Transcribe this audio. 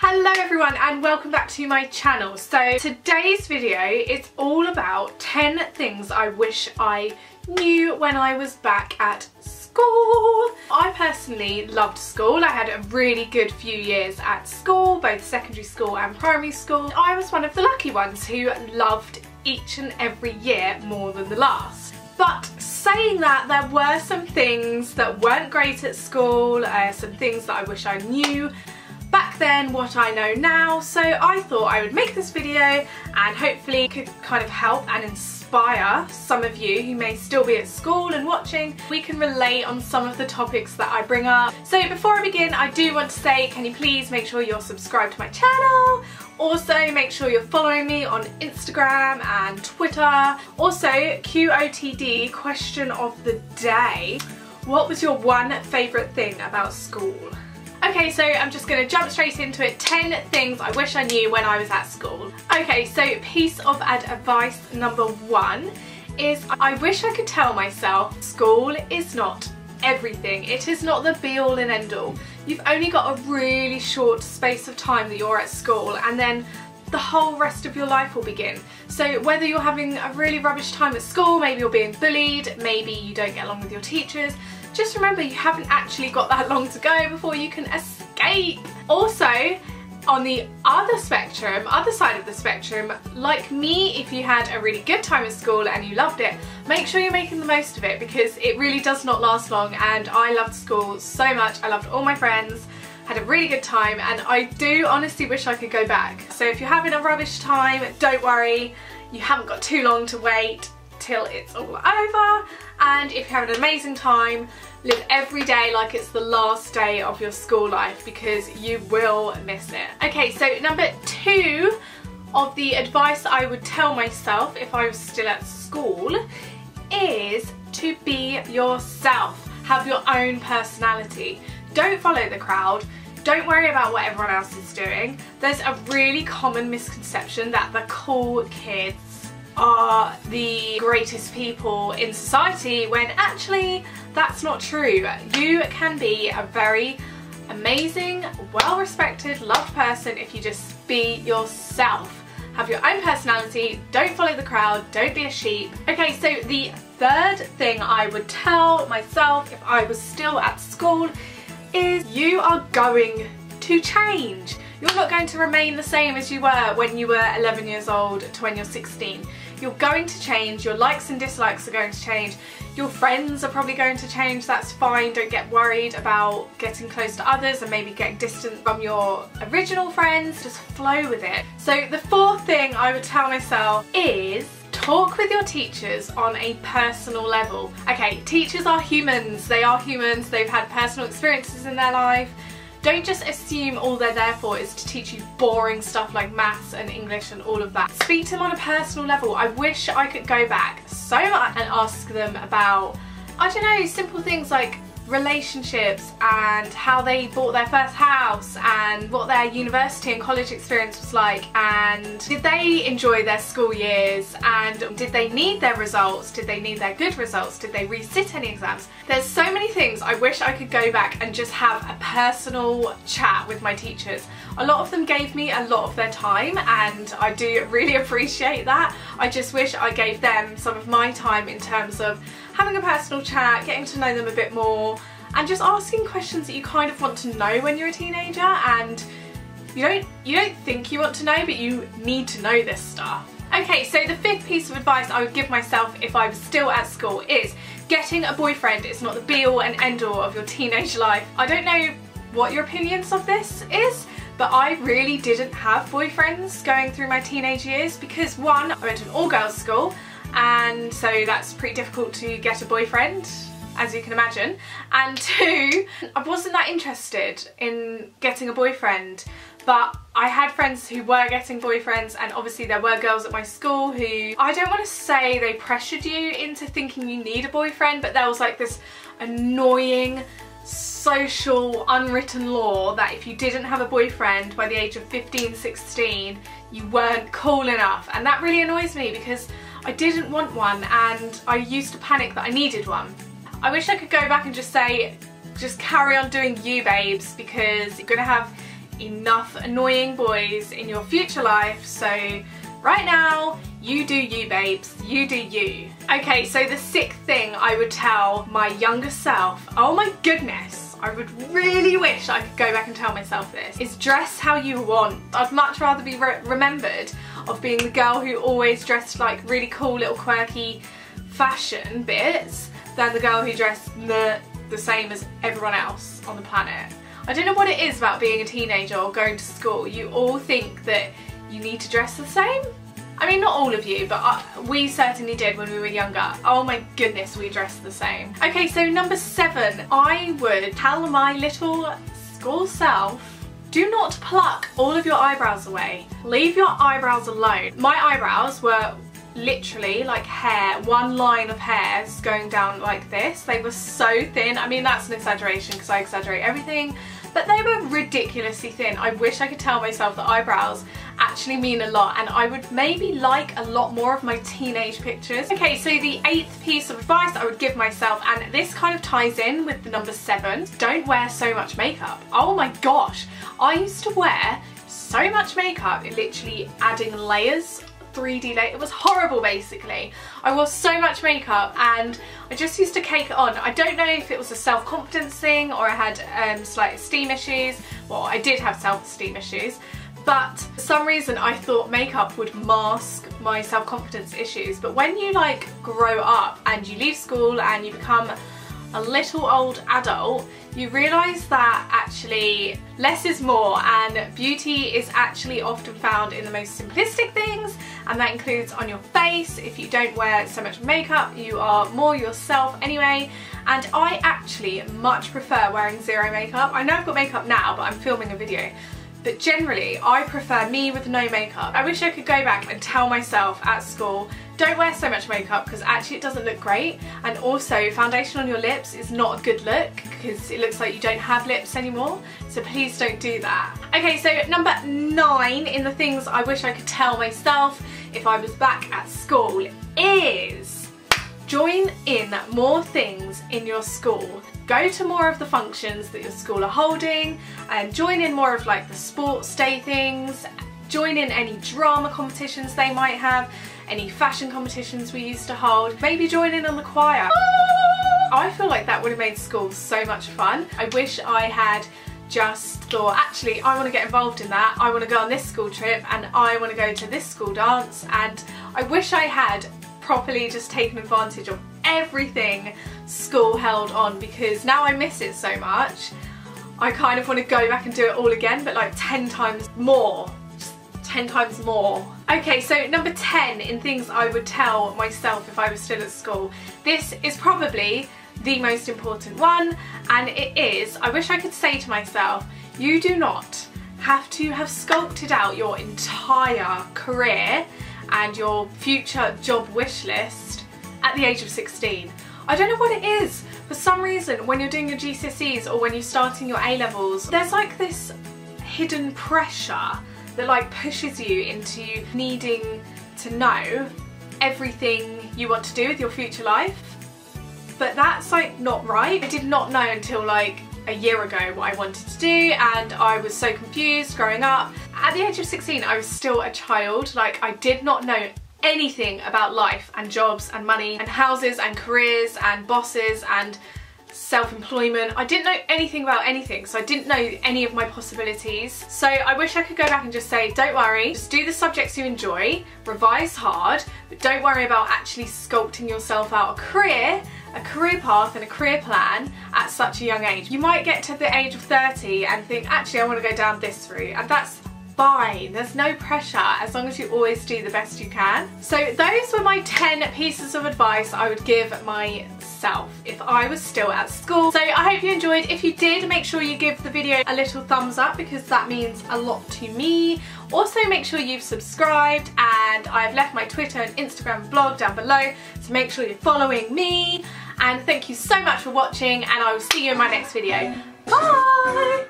Hello everyone and welcome back to my channel. So today's video is all about 10 things I wish I knew when I was back at school. I personally loved school. I had a really good few years at school, both secondary school and primary school. I was one of the lucky ones who loved each and every year more than the last. But saying that, there were some things that weren't great at school, some things that I wish I knew back then what I know now, so I thought I would make this video and hopefully could kind of help and inspire some of you who may still be at school and watching. We can relate on some of the topics that I bring up. So before I begin, I do want to say, can you please make sure you're subscribed to my channel? Also make sure you're following me on Instagram and Twitter. Also, QOTD, question of the day. What was your one favourite thing about school? Okay, so I'm just going to jump straight into it. 10 things I wish I knew when I was at school. Okay, so piece of advice number 1 is I wish I could tell myself school is not everything. It is not the be all and end all. You've only got a really short space of time that you're at school, and then the whole rest of your life will begin. So whether you're having a really rubbish time at school, maybe you're being bullied, maybe you don't get along with your teachers, just remember you haven't actually got that long to go before you can escape. Also, on the other side of the spectrum, like me, if you had a really good time at school and you loved it, make sure you're making the most of it, because it really does not last long. And I loved school so much. I loved all my friends, had a really good time, and I do honestly wish I could go back. So if you're having a rubbish time, don't worry, you haven't got too long to wait till it's all over. And if you're having an amazing time, live every day like it's the last day of your school life, because you will miss it. Okay, so number 2 of the advice I would tell myself if I was still at school is to be yourself. Have your own personality. Don't follow the crowd. Don't worry about what everyone else is doing. There's a really common misconception that the cool kids are the greatest people in society, when actually that's not true. You can be a very amazing, well-respected, loved person if you just be yourself. Have your own personality, don't follow the crowd, don't be a sheep. Okay, so the third thing I would tell myself if I was still at school is you are going to change. You're not going to remain the same as you were when you were 11 years old to when you're 16. You're going to change, your likes and dislikes are going to change, your friends are probably going to change, that's fine. Don't get worried about getting close to others and maybe getting distant from your original friends, just flow with it. So the fourth thing I would tell myself is talk with your teachers on a personal level. Okay, teachers are humans, they've had personal experiences in their life. Don't just assume all they're there for is to teach you boring stuff like maths and English and all of that. Speak to them on a personal level. I wish I could go back so much and ask them about, I don't know, simple things like relationships and how they bought their first house and what their university and college experience was like, and did they enjoy their school years, and did they need their results, did they need their good results, did they resit any exams. There's so many things I wish I could go back and just have a personal chat with my teachers. A lot of them gave me a lot of their time and I do really appreciate that. I just wish I gave them some of my time in terms of having a personal chat, getting to know them a bit more, and just asking questions that you kind of want to know when you're a teenager, and you don't think you want to know, but you need to know this stuff. Okay, so the 5th piece of advice I would give myself if I was still at school is getting a boyfriend is not the be all and end all of your teenage life. I don't know what your opinions of this is, but I really didn't have boyfriends going through my teenage years because 1, I went to an all-girls school, and so that's pretty difficult to get a boyfriend, as you can imagine, and 2, I wasn't that interested in getting a boyfriend, but I had friends who were getting boyfriends, and obviously there were girls at my school who, I don't want to say they pressured you into thinking you need a boyfriend, but there was like this annoying social unwritten law that if you didn't have a boyfriend by the age of 15, 16, you weren't cool enough, and that really annoys me because I didn't want one and I used to panic that I needed one. I wish I could go back and just say, just carry on doing you, babes, because you're gonna have enough annoying boys in your future life, so right now, you do you, babes. You do you. Okay, so the 6th thing I would tell my younger self, oh my goodness, I would really wish I could go back and tell myself this, is dress how you want. I'd much rather be remembered of being the girl who always dressed like really cool little quirky fashion bits than the girl who dressed the same as everyone else on the planet. I don't know what it is about being a teenager or going to school. You all think that you need to dress the same. I mean, not all of you, but we certainly did when we were younger. Oh my goodness, we dressed the same. Okay, so number 7, I would tell my little school self, do not pluck all of your eyebrows away. Leave your eyebrows alone. My eyebrows were literally like hair, one line of hairs going down like this. They were so thin. I mean, that's an exaggeration because I exaggerate everything, but they were ridiculously thin. I wish I could tell myself that eyebrows actually mean a lot, and I would maybe like a lot more of my teenage pictures. Okay, so the 8th piece of advice I would give myself, and this kind of ties in with the number 7, don't wear so much makeup. Oh my gosh, I used to wear so much makeup, literally adding layers, 3D layer. It was horrible basically. I wore so much makeup and I just used to cake it on. I don't know if it was a self-confidence thing or I had slight esteem issues. Well, I did have self-esteem issues, but for some reason I thought makeup would mask my self-confidence issues. But when you like grow up and you leave school and you become a little old adult, you realise that actually less is more, and beauty is actually often found in the most simplistic things, and that includes on your face. If you don't wear so much makeup, you are more yourself anyway, and I actually much prefer wearing zero makeup. I know I've got makeup now, but I'm filming a video. But generally, I prefer me with no makeup. I wish I could go back and tell myself at school, don't wear so much makeup because actually it doesn't look great. And also, foundation on your lips is not a good look because it looks like you don't have lips anymore. So please don't do that. Okay, so number 9 in the things I wish I could tell myself if I was back at school is join in more things in your school. Go to more of the functions that your school are holding and join in more of like the sports day things. Join in any drama competitions they might have, any fashion competitions we used to hold. Maybe join in on the choir. I feel like that would have made school so much fun. I wish I had just thought, actually, I want to get involved in that. I want to go on this school trip and I want to go to this school dance, and I wish I had properly just taken advantage of everything school held on, because now I miss it so much. I kind of want to go back and do it all again, but like 10 times more. Just 10 times more. Okay, so number 10 in things I would tell myself if I was still at school. This is probably the most important one, and it is, I wish I could say to myself, you do not have to have sculpted out your entire career and your future job wish list at the age of 16. I don't know what it is. For some reason, when you're doing your GCSEs or when you're starting your A-levels, there's like this hidden pressure that like pushes you into needing to know everything you want to do with your future life. But that's like not right. I did not know until like a year ago what I wanted to do, and I was so confused growing up. At the age of 16, I was still a child. Like, I did not know anything about life and jobs and money and houses and careers and bosses and self-employment. I didn't know anything about anything, so I didn't know any of my possibilities. So I wish I could go back and just say, don't worry, just do the subjects you enjoy, revise hard, but don't worry about actually sculpting yourself out a career path and a career plan at such a young age. You might get to the age of 30 and think, actually I want to go down this route, and that's fine. There's no pressure as long as you always do the best you can. So those were my 10 pieces of advice I would give myself if I was still at school. So I hope you enjoyed. If you did, make sure you give the video a little thumbs up because that means a lot to me. Also make sure you've subscribed, and I've left my Twitter and Instagram blog down below, so make sure you're following me. And thank you so much for watching, and I will see you in my next video. Bye!